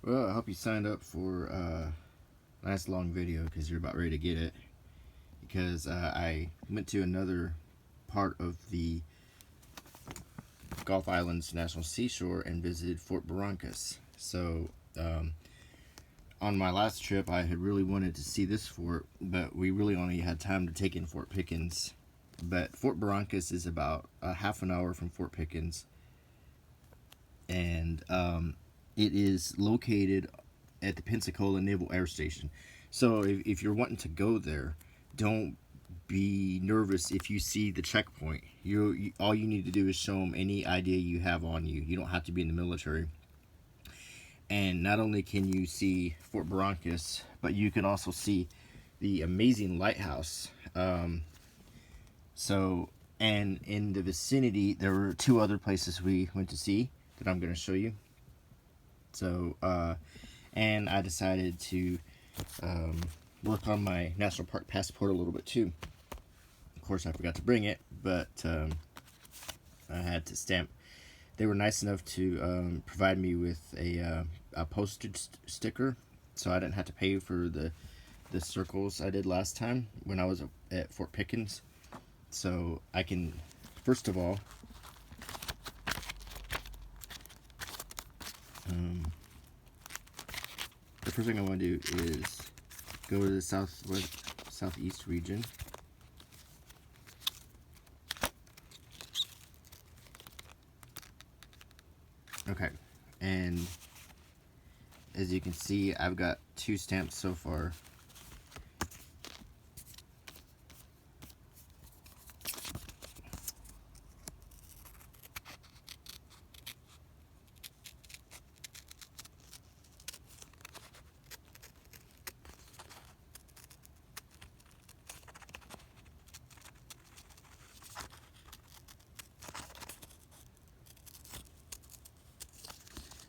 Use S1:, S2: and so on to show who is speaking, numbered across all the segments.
S1: Well, I hope you signed up for a nice long video because you're about ready to get it. Because I went to another part of the Gulf Islands National Seashore and visited Fort Barrancas. So, on my last trip, I had really wanted to see this fort, but we really only had time to take in Fort Pickens. But Fort Barrancas is about a half an hour from Fort Pickens, and it is located at the Pensacola Naval Air Station. So if you're wanting to go there, don't be nervous if you see the checkpoint. All you need to do is show them any idea you have on you. You don't have to be in the military. And not only can you see Fort Barrancas, but you can also see the amazing lighthouse. And in the vicinity, there were two other places we went to see that I'm going to show you. So, and I decided to work on my National Park passport a little bit too. Of course, I forgot to bring it, but I had to stamp. They were nice enough to provide me with a postage sticker, so I didn't have to pay for the circles I did last time when I was at Fort Pickens. So I can, first of all, the first thing I want to do is go to the southeast region. Okay, and as you can see, I've got 2 stamps so far.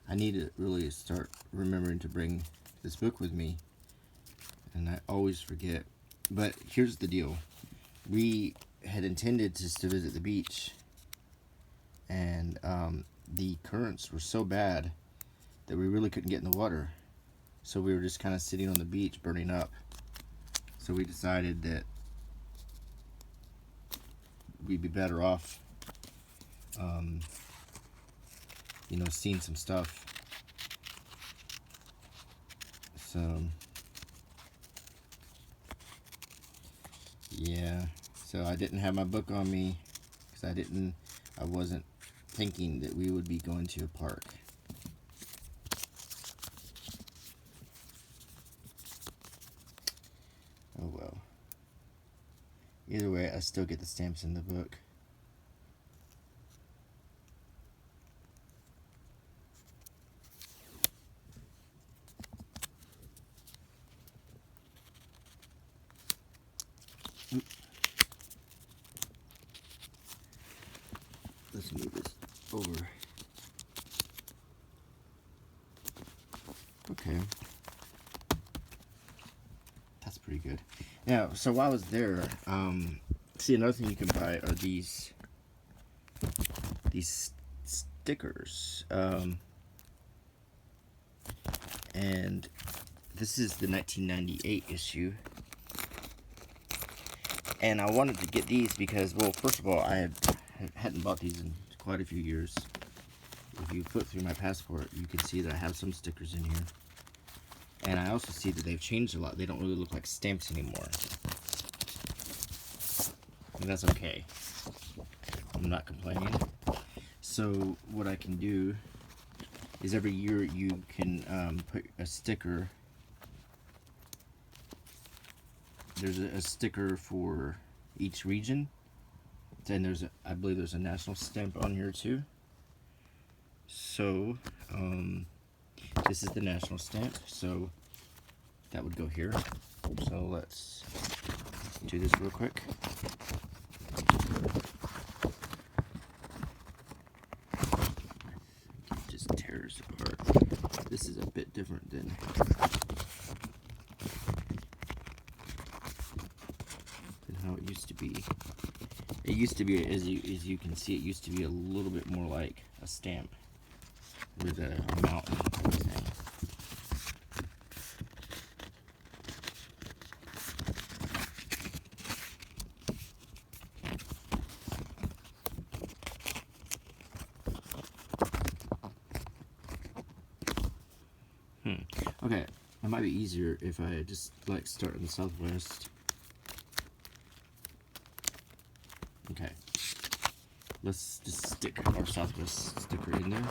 S1: I need to really start remembering to bring this book with me, and I always forget. But here's the deal. We had intended just to visit the beach, and the currents were so bad that we really couldn't get in the water. So we were just kind of sitting on the beach burning up. So we decided that we'd be better off seeing some stuff. So yeah, so I didn't have my book on me because I wasn't thinking that we would be going to a park. Oh well. Either way, I still get the stamps in the book. Let's move this over. Okay. That's pretty good. Now, so while I was there, see, another thing you can buy are these stickers. And this is the 1998 issue. And I wanted to get these because, well, first of all, I hadn't bought these in quite a few years. If you flip through my passport, you can see that I have some stickers in here. And I also see that they've changed a lot. They don't really look like stamps anymore. And that's okay. I'm not complaining. So what I can do is every year you can put a sticker. There's a sticker for each region. Then I believe there's a national stamp on here too. So this is the national stamp, so that would go here. So let's do this real quick. It just tears apart. This is a bit different than how it used to be. It used to be, as you can see, it used to be a little bit more like a stamp with a mountain and everything. Okay, it might be easier if I just like start in the southwest. Okay, let's just stick our southwest sticker in there.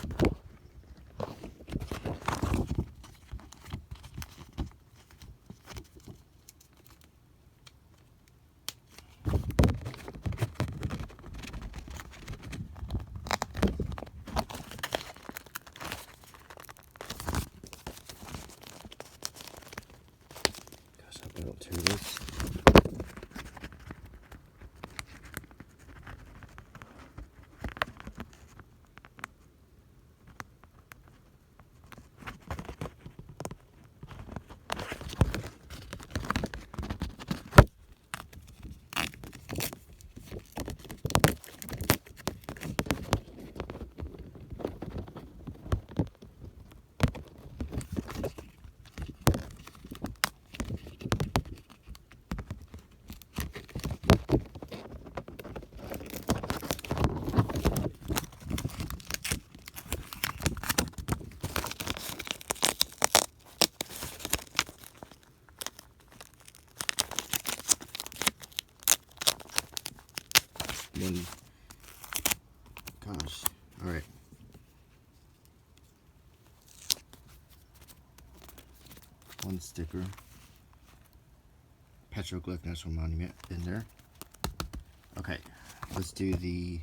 S1: Gosh, I hope I don't tear this. Then, gosh, all right. One sticker. Petroglyph National Monument in there. Okay, let's do the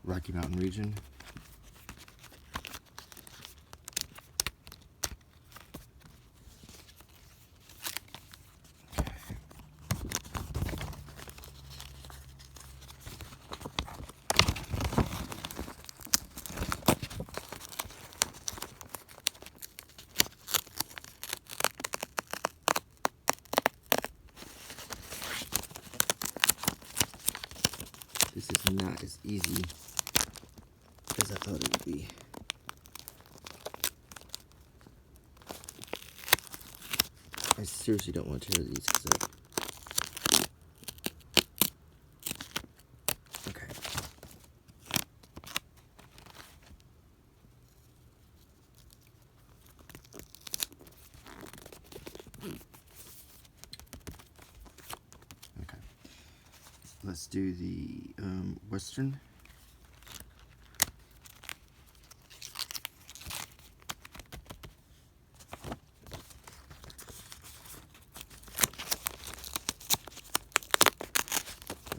S1: Rocky Mountain region. This is not as easy as I thought it would be. I seriously don't want to tear these up. Okay. Okay. Let's do the western.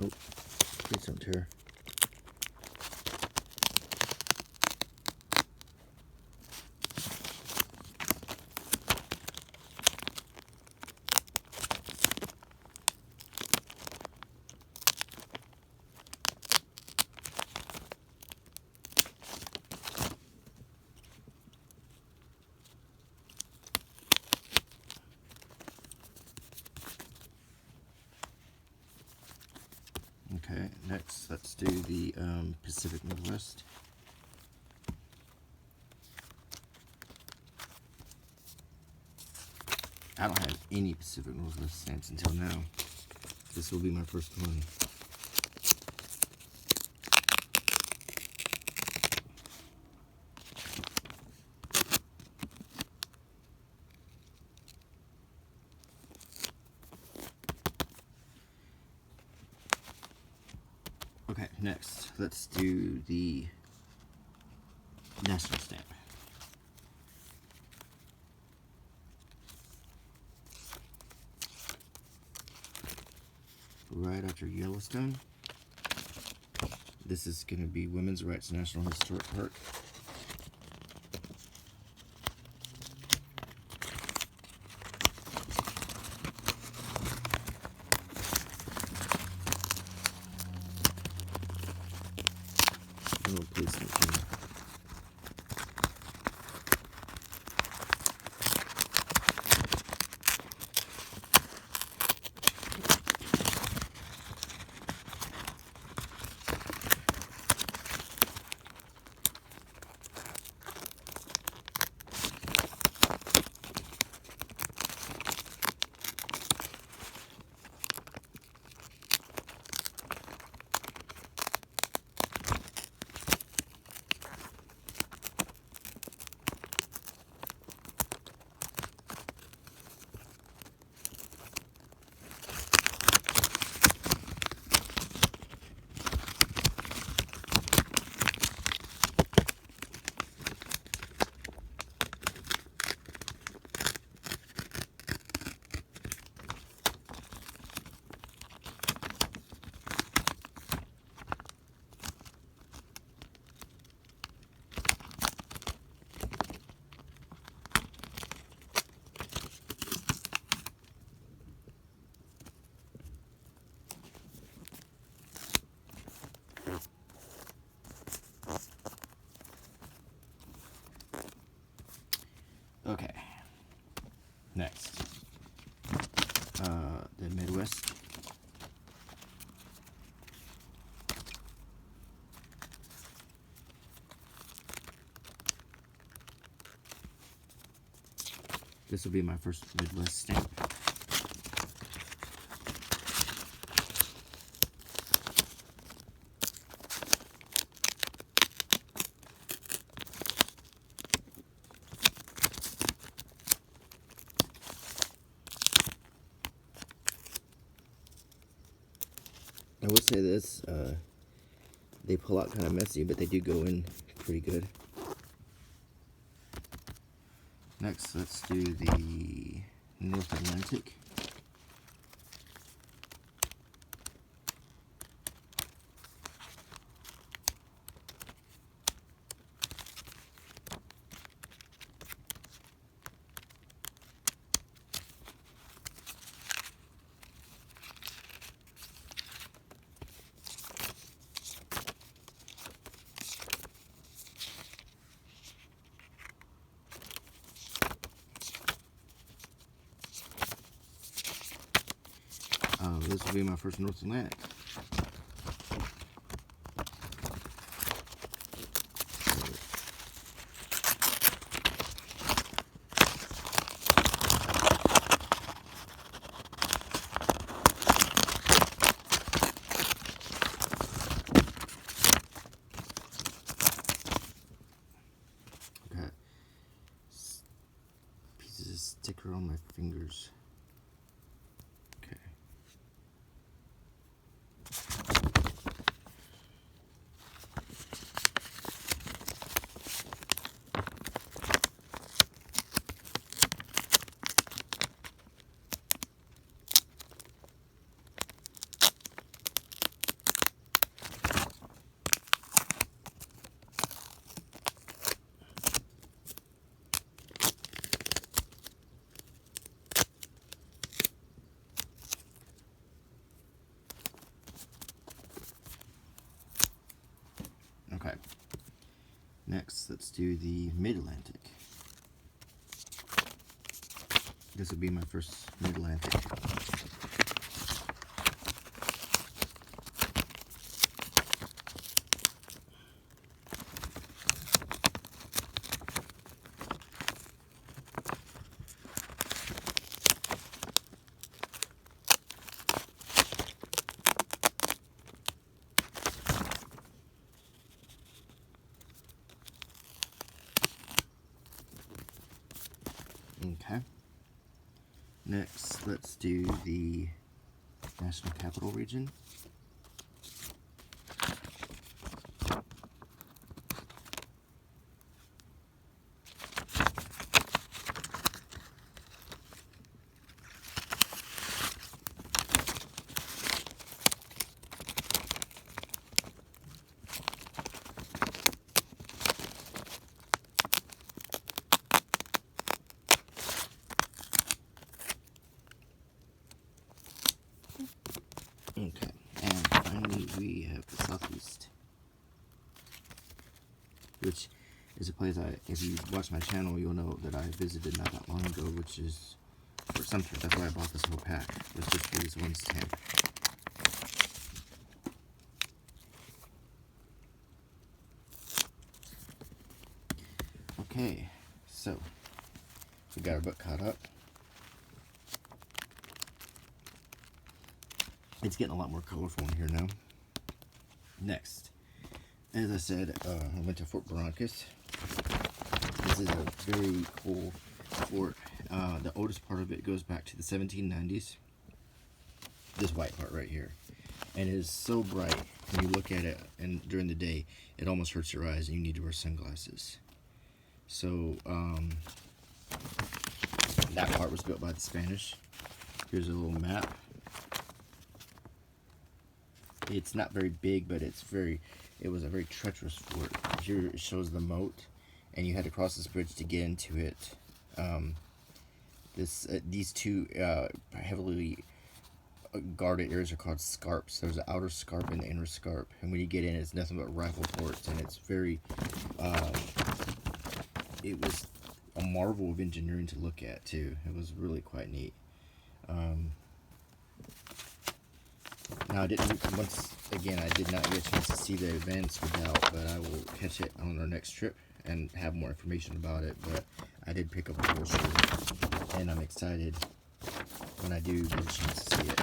S1: Oh, please don't tear. Okay, next let's do the Pacific Northwest. I don't have any Pacific Northwest stamps until now. This will be my first one. Okay, next, let's do the national stamp. Right after Yellowstone. This is going to be Women's Rights National Historic Park. Oh, please don't tear. Okay. Next. The Midwest. This will be my first Midwest stamp. I will say this, they pull out kind of messy, but they do go in pretty good. Next, let's do the North Atlantic. This will be my first North Atlantic. Got pieces of sticker on my fingers. Okay. Okay. Next, let's do the Mid-Atlantic. This will be my first Mid-Atlantic. Okay. Next, let's do the National Capital Region. Okay, and finally we have the Southeast, which is a place if you watch my channel, you'll know that I visited not that long ago, which is Fort Sumter. That's why I bought this whole pack. It's just for this one stamp. Okay, so we got our book caught up. It's getting a lot more colorful in here now. Next, as I said, I went to Fort Barrancas. This is a very cool fort. The oldest part of it goes back to the 1790s. This white part right here. And it is so bright when you look at it and during the day, it almost hurts your eyes and you need to wear sunglasses. So, that part was built by the Spanish. Here's a little map. It's not very big, but it was a very treacherous fort. Here it shows the moat, and you had to cross this bridge to get into it. These two heavily guarded areas are called scarps. There's an outer scarp and the inner scarp, and when you get in, it's nothing but rifle ports, and it's very. It was a marvel of engineering to look at too. It was really quite neat. Now I didn't, once again, I did not get a chance to see the events without, but I will catch it on our next trip and have more information about it. But I did pick up a brochure, and I'm excited when I do get a chance to see it.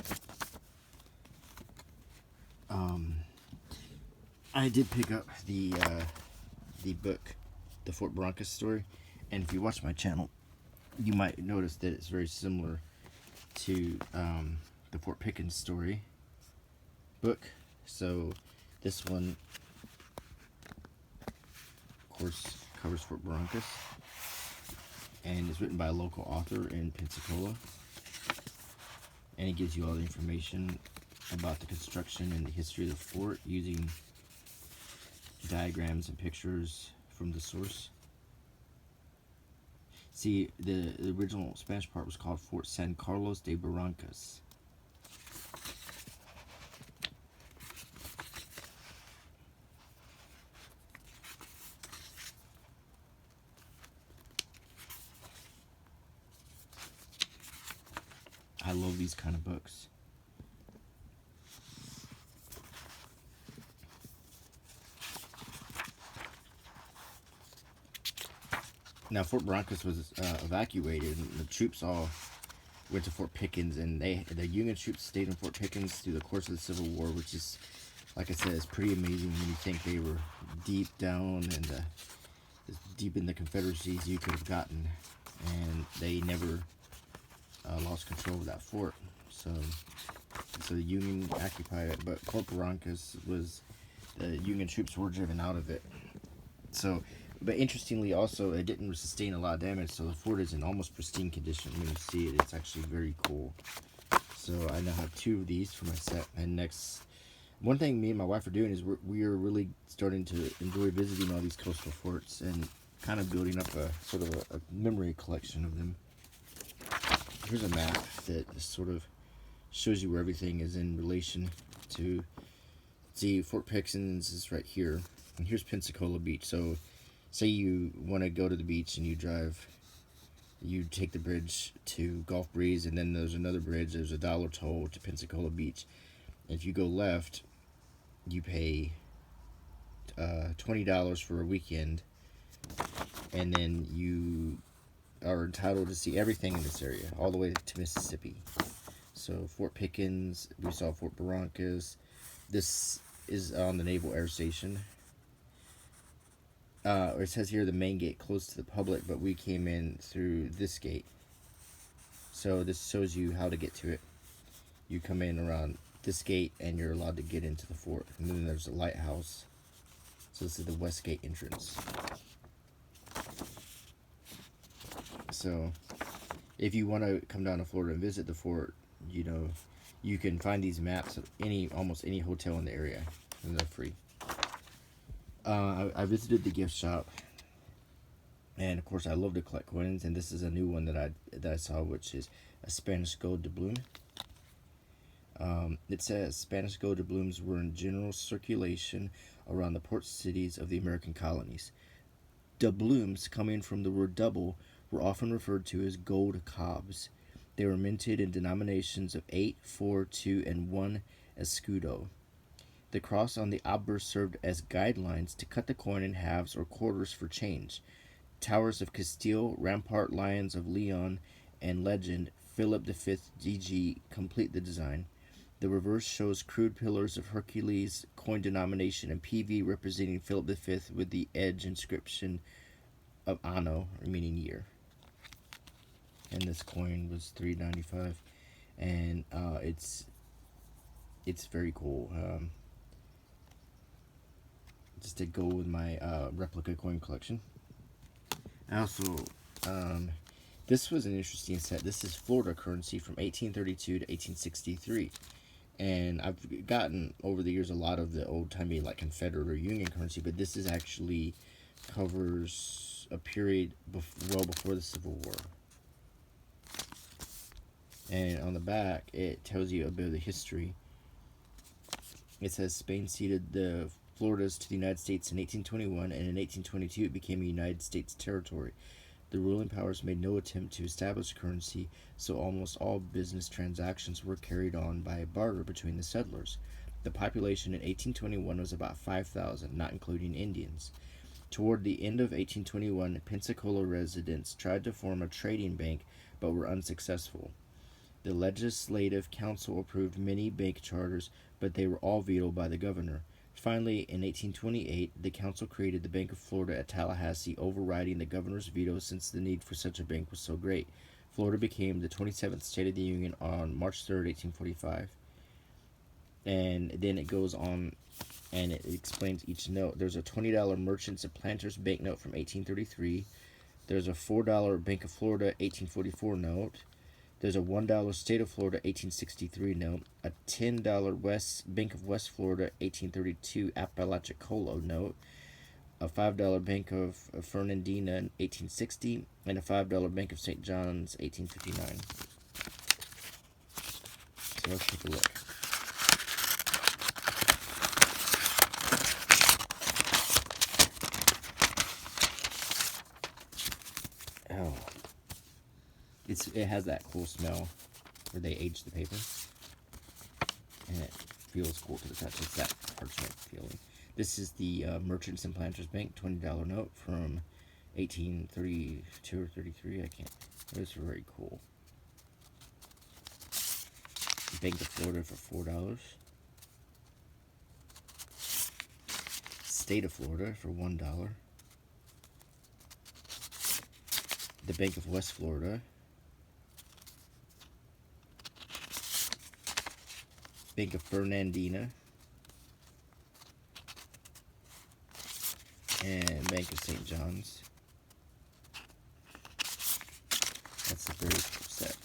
S1: I did pick up the book, the Fort Barrancas story, and if you watch my channel, you might notice that it's very similar to the Fort Pickens story book. So this one, of course, covers Fort Barrancas, and it's written by a local author in Pensacola, and it gives you all the information about the construction and the history of the fort using diagrams and pictures from the source. See, the original Spanish part was called Fort San Carlos de Barrancas. I love these kind of books. Now, Fort Barrancas was evacuated, and the troops all went to Fort Pickens, and the Union troops stayed in Fort Pickens through the course of the Civil War, which is, like I said, it's pretty amazing when you think they were deep down and as deep in the Confederacy as you could have gotten, and they never lost control of that fort. So the Union occupied it, but Fort Barrancas was, the Union troops were driven out of it. So, but interestingly also, it didn't sustain a lot of damage, so the fort is in almost pristine condition. When you see it, it's actually very cool. So I now have 2 of these for my set. And next, one thing me and my wife are doing is we are really starting to enjoy visiting all these coastal forts and kind of building up a sort of a memory collection of them. Here's a map that sort of shows you where everything is in relation to. See, Fort Pickens is right here, and here's Pensacola Beach. So say you want to go to the beach and you take the bridge to Gulf Breeze, and then there's another bridge, there's a $1 toll to Pensacola Beach. If you go left, you pay $20 for a weekend, and then you are entitled to see everything in this area, all the way to Mississippi. So Fort Pickens, we saw Fort Barrancas. This is on the Naval Air Station. It says here the main gate closed to the public, but we came in through this gate. So this shows you how to get to it. You come in around this gate and you're allowed to get into the fort. And then there's a lighthouse. So this is the west gate entrance. So if you want to come down to Florida and visit the fort, you know, you can find these maps of almost any hotel in the area, and they're free. I visited the gift shop, and of course I love to collect coins, and this is a new one that I saw, which is a Spanish gold doubloon. It says Spanish gold doubloons were in general circulation around the port cities of the American colonies. Doubloons, coming from the word double, were often referred to as gold cobs. They were minted in denominations of 8, 4, 2, and 1 escudo. The cross on the obverse served as guidelines to cut the coin in halves or quarters for change. Towers of Castile, rampart lions of Leon, and legend Philip V GG complete the design. The reverse shows crude pillars of Hercules, coin denomination, and PV representing Philip V with the edge inscription of anno, meaning year. And this coin was $3.95, and it's very cool. Just to go with my replica coin collection. Also, this was an interesting set. This is Florida currency from 1832 to 1863. And I've gotten over the years a lot of the old-timey like Confederate or Union currency, but this is actually covers a period well before the Civil War. And on the back, it tells you a bit of the history. It says Spain ceded the Floridas to the United States in 1821, and in 1822 it became a United States territory. The ruling powers made no attempt to establish currency, so almost all business transactions were carried on by barter between the settlers. The population in 1821 was about 5,000, not including Indians. Toward the end of 1821, Pensacola residents tried to form a trading bank but were unsuccessful. The Legislative Council approved many bank charters, but they were all vetoed by the governor. Finally, in 1828, the council created the Bank of Florida at Tallahassee, overriding the governor's veto since the need for such a bank was so great. Florida became the 27th state of the Union on March 3rd, 1845. And then it goes on and it explains each note. There's a $20 Merchants and Planters banknote from 1833. There's a $4 Bank of Florida 1844 note. There's a $1 State of Florida 1863 note, a $10 Bank of West Florida 1832 Apalachicola note, a $5 Bank of Fernandina 1860, and a $5 Bank of St. John's 1859. So let's take a look. Oh. It has that cool smell where they age the paper, and it feels cool to the touch. It's that parchment feeling. This is the Merchants and Planters Bank $20 note from 1832 or 33. I can't. It's very cool. Bank of Florida for $4. State of Florida for $1. The Bank of West Florida. Bank of Fernandina, and Bank of St. John's. That's a very cool set.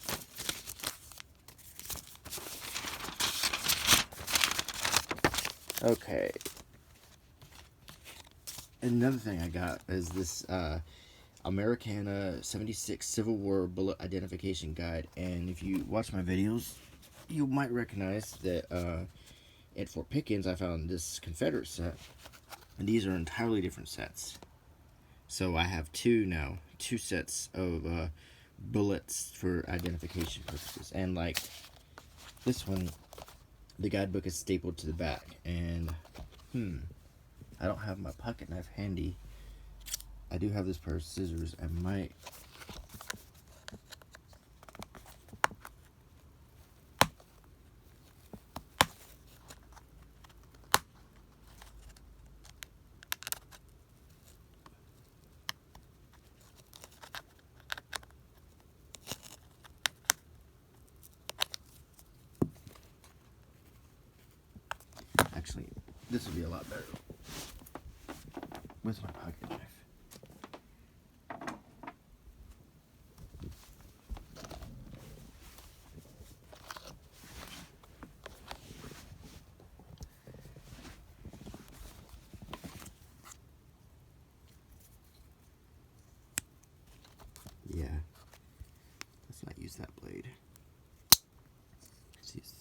S1: Okay. Another thing I got is this Americana 76 Civil War Bullet Identification Guide, and if you watch my videos, you might recognize that at Fort Pickens I found this Confederate set, and these are entirely different sets. So I have two sets of bullets for identification purposes, and like this one, the guidebook is stapled to the back, and I don't have my pocket knife handy. I do have this pair of scissors. I might actually, this would be a lot better with my pocket knife. Yeah, let's not use that blade. Let's use.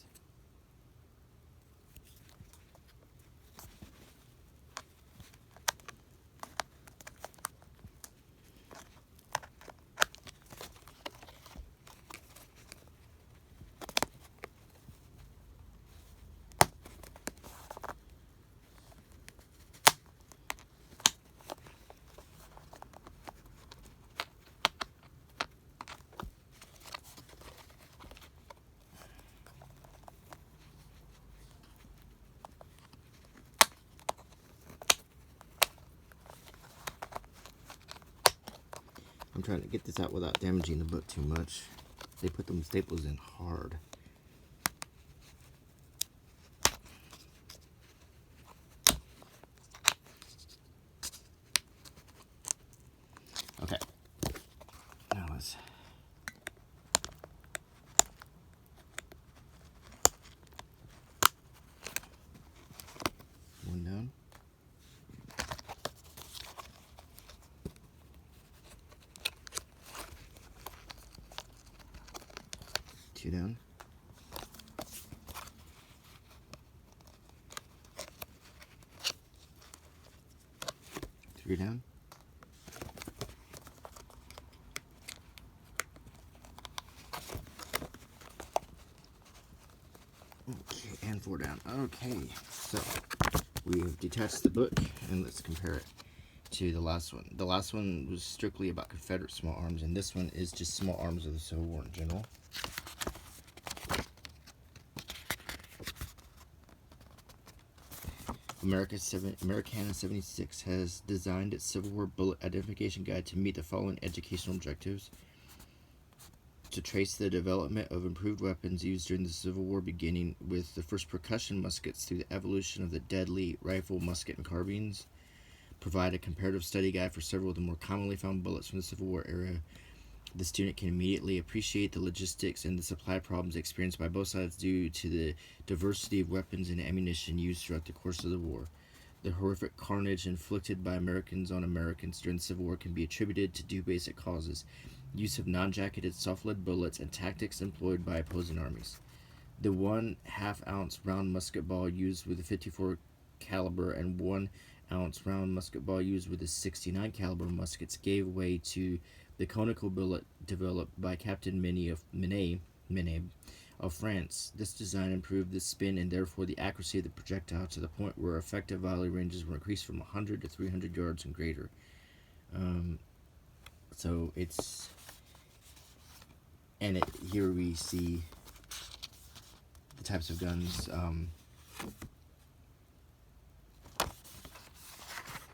S1: I'm trying to get this out without damaging the book too much. They put them staples in hard. Okay. Now let's. One down. Two down. Three down. 4 down. Okay, so we've detached the book, and let's compare it to the last one. The last one was strictly about Confederate small arms, and this one is just small arms of the Civil War in general. Americana 76 has designed its Civil War bullet identification guide to meet the following educational objectives: to trace the development of improved weapons used during the Civil War, beginning with the first percussion muskets through the evolution of the deadly rifle, musket, and carbines. Provide a comparative study guide for several of the more commonly found bullets from the Civil War era. The student can immediately appreciate the logistics and the supply problems experienced by both sides due to the diversity of weapons and ammunition used throughout the course of the war. The horrific carnage inflicted by Americans on Americans during the Civil War can be attributed to 2 basic causes: use of non-jacketed soft-lead bullets and tactics employed by opposing armies. The 1/2 ounce round musket ball used with the 54 caliber and 1 ounce round musket ball used with the 69 caliber muskets gave way to the conical bullet developed by Captain Menet of France. This design improved the spin and therefore the accuracy of the projectile to the point where effective volley ranges were increased from 100 to 300 yards and greater. So it's, and here we see the types of guns.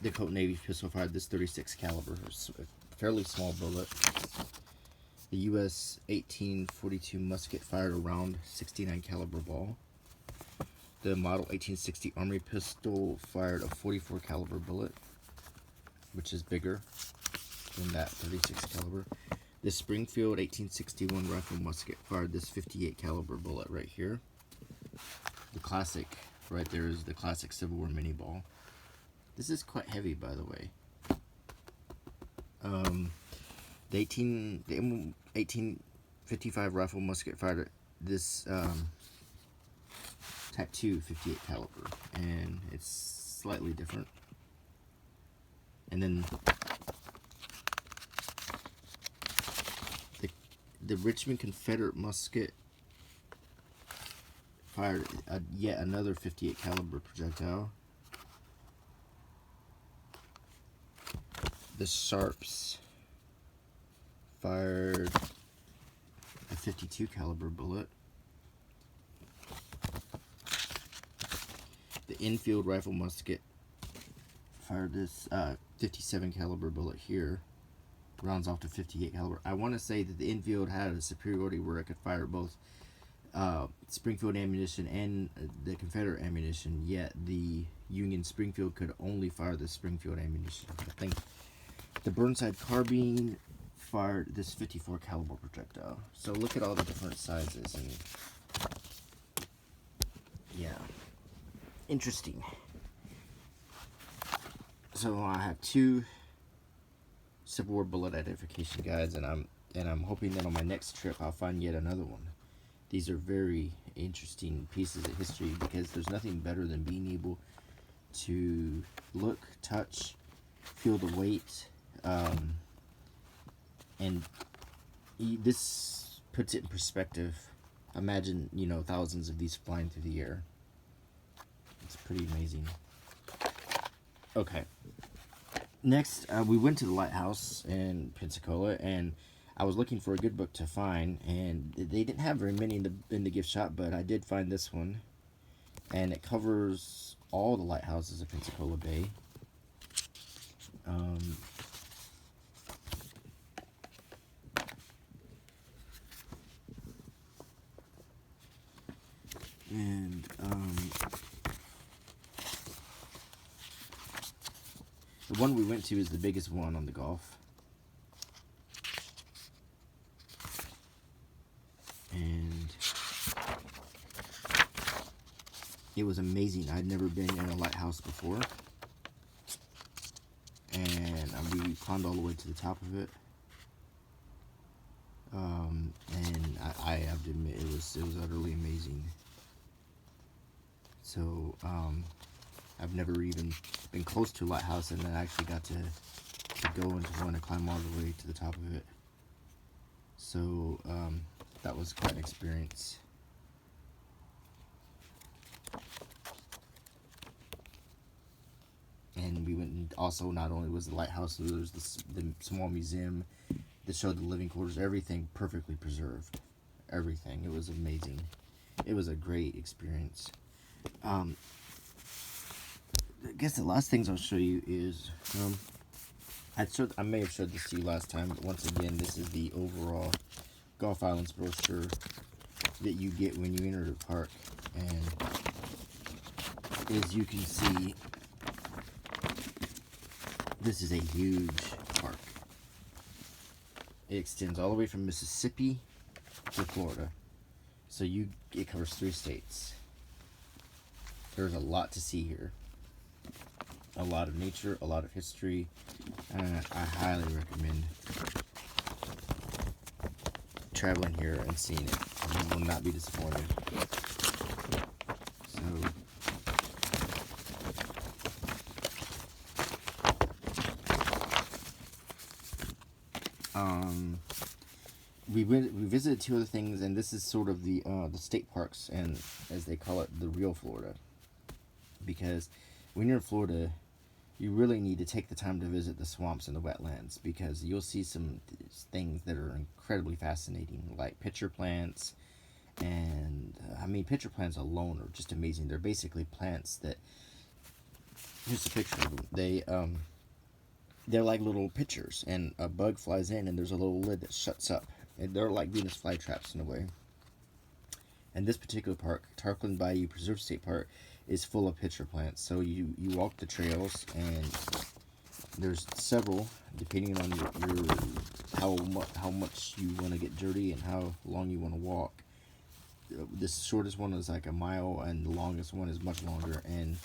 S1: The Colt Navy pistol fired this 36 caliber, a fairly small bullet. The U.S. 1842 musket fired a round 69 caliber ball. The Model 1860 Armory pistol fired a 44 caliber bullet, which is bigger than that 36 caliber. The Springfield 1861 rifle musket fired this 58 caliber bullet right here. The classic right there is the classic Civil War mini ball. This is quite heavy, by the way. The 1855 rifle musket fired this Type 2 58 caliber, and it's slightly different. And then the Richmond Confederate musket fired yet another 58 caliber projectile. The Sharps fired a 52 caliber bullet. The Enfield rifle musket fired this 57 caliber bullet here. Rounds off to 58 caliber. I want to say that the Enfield had a superiority where it could fire both Springfield ammunition and the Confederate ammunition, yet the Union Springfield could only fire the Springfield ammunition. I think the Burnside carbine fired this 54 caliber projectile. So look at all the different sizes, and yeah, interesting. So I have 2 Civil War bullet identification guides, and I'm hoping that on my next trip I'll find yet another one. These are very interesting pieces of history because there's nothing better than being able to look, touch, feel the weight, and this puts it in perspective. Imagine, thousands of these flying through the air. It's pretty amazing. Okay. Next, we went to the Lighthouse in Pensacola, and I was looking for a good book to find, and they didn't have very many in the gift shop, but I did find this one, and it covers all the lighthouses of Pensacola Bay. The one we went to is the biggest one on the Gulf. And it was amazing. I'd never been in a lighthouse before. And we climbed all the way to the top of it. And I have to admit, it was utterly amazing. So, I've never even been close to a lighthouse, and then I actually got to go into one and climb all the way to the top of it. So, that was quite an experience. And we went, and also not only was the lighthouse, there was the small museum that showed the living quarters, everything perfectly preserved. Everything. It was amazing. It was a great experience. I guess the last things I'll show you is, I may have showed this to you last time, but once again, this is the overall Gulf Islands brochure that you get when you enter the park. And as you can see, this is a huge park. It extends all the way from Mississippi to Florida. So it covers 3 states. There's a lot to see here. A lot of nature, a lot of history. I highly recommend traveling here and seeing it. You will not be disappointed. So, we visited 2 other things, and this is sort of the state parks, and as they call it, the real Florida. Because when you're in Florida, you really need to take the time to visit the swamps and the wetlands, because you'll see some things that are incredibly fascinating, like pitcher plants. And I mean, pitcher plants alone are just amazing. They're basically plants that, here's a picture of them. They're like little pitchers, and a bug flies in, and there's a little lid that shuts up, and they're like Venus flytraps in a way. And this particular park, Tarleton Bayou Preserve State Park, is full of pitcher plants. So you walk the trails, and there's several, depending on your how much you want to get dirty and how long you want to walk. The shortest one is like a mile, and the longest one is much longer. And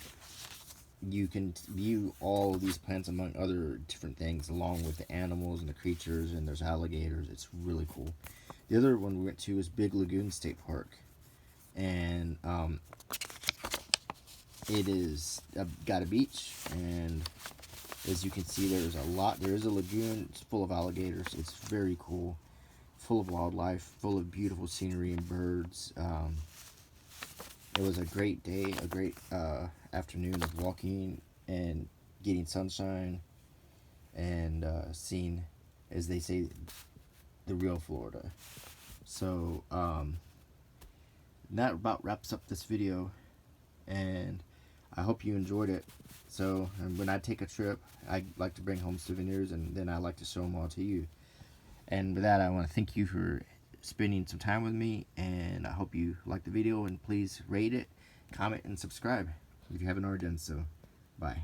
S1: you can view all of these plants among other different things, along with the animals and the creatures, and there's alligators. It's really cool. The other one we went to is Big Lagoon State Park, and it is got a beach, and as you can see, there is a lagoon. It's full of alligators. It's very cool, full of wildlife, full of beautiful scenery and birds. It was a great day, a great afternoon of walking and getting sunshine and seeing, as they say, the real Florida. So that about wraps up this video, and I hope you enjoyed it. So when I take a trip, I like to bring home souvenirs, and then I like to show them all to you. And with that, I want to thank you for spending some time with me, and I hope you liked the video, and please rate it, comment, and subscribe if you haven't already done so. Bye.